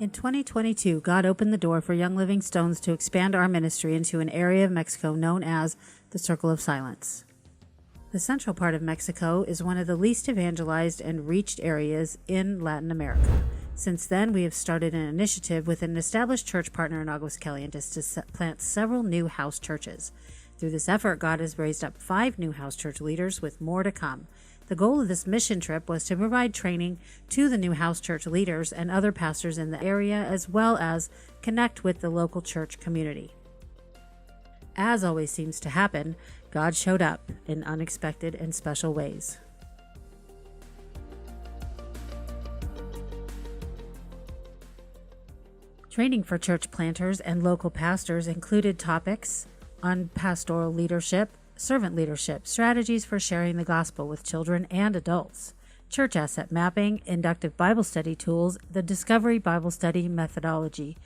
In 2022, God opened the door for Young Living Stones to expand our ministry into an area of Mexico known as the Circle of Silence. The central part of Mexico is one of the least evangelized and reached areas in Latin America. Since then, we have started an initiative with an established church partner in Aguascalientes to plant several new house churches. Through this effort, God has raised up 5 new house church leaders with more to come. The goal of this mission trip was to provide training to the new house church leaders and other pastors in the area, as well as connect with the local church community. As always seems to happen, God showed up in unexpected and special ways. Training for church planters and local pastors included topics on pastoral leadership, servant leadership, strategies for sharing the gospel with children and adults, church asset mapping, inductive Bible study tools, the Discovery Bible Study methodology.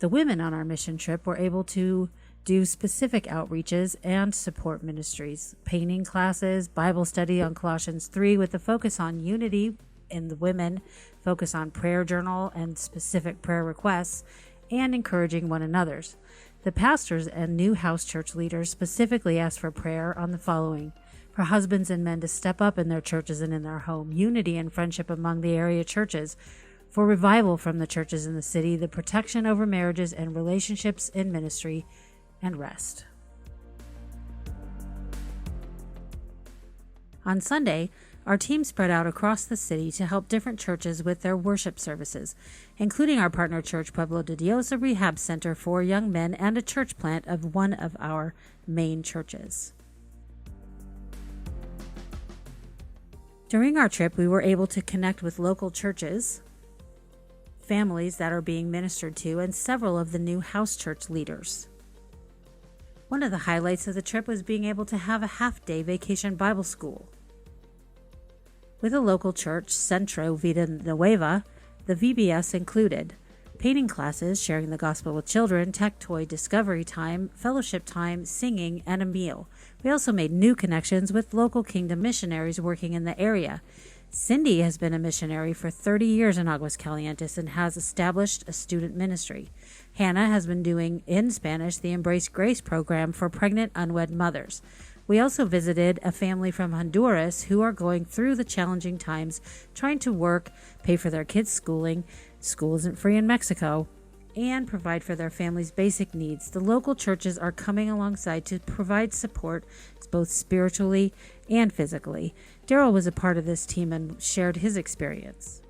The women on our mission trip were able to do specific outreaches and support ministries, painting classes, Bible study on Colossians 3 with a focus on unity in the women, focus on prayer journal and specific prayer requests, and encouraging one another's. The pastors and new house church leaders specifically asked for prayer on the following: for husbands and men to step up in their churches and in their home, unity and friendship among the area churches, for revival from the churches in the city, the protection over marriages and relationships in ministry, and rest. On Sunday, our team spread out across the city to help different churches with their worship services, including our partner church Pueblo de Dios, a rehab center for young men, and a church plant of one of our main churches. During our trip, we were able to connect with local churches, families that are being ministered to, and several of the new house church leaders. One of the highlights of the trip was being able to have a half-day vacation Bible school. With a local church, Centro Vida Nueva, the VBS included painting classes, sharing the gospel with children, tech toy discovery time, fellowship time, singing, and a meal. We also made new connections with local kingdom missionaries working in the area. Cindy has been a missionary for 30 years in Aguascalientes and has established a student ministry. Hannah has been doing, in Spanish, the Embrace Grace program for pregnant unwed mothers. We also visited a family from Honduras who are going through the challenging times, trying to work, pay for their kids' schooling, school isn't free in Mexico, and provide for their family's basic needs. The local churches are coming alongside to provide support both spiritually and physically. Daryl was a part of this team and shared his experience.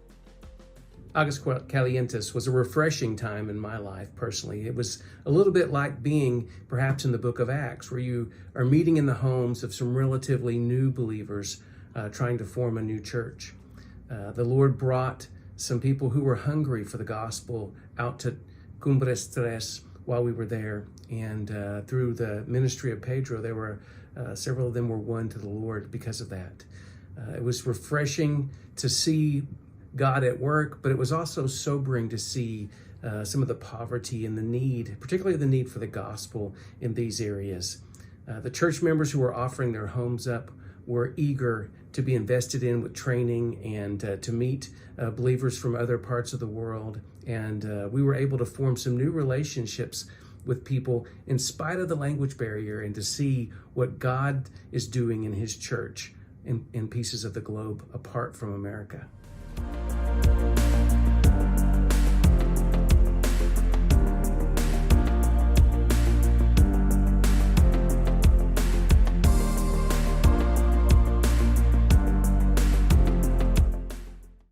Aguascalientes was a refreshing time in my life personally. It was a little bit like being perhaps in the book of Acts, where you are meeting in the homes of some relatively new believers trying to form a new church. The Lord brought some people who were hungry for the gospel out to Cumbres Tres while we were there. And through the ministry of Pedro, there were several of them were won to the Lord because of that. It was refreshing to see God at work, but it was also sobering to see some of the poverty and the need, particularly the need for the gospel in these areas. The church members who were offering their homes up were eager to be invested in with training and to meet believers from other parts of the world. And we were able to form some new relationships with people in spite of the language barrier, and to see what God is doing in his church in pieces of the globe apart from America.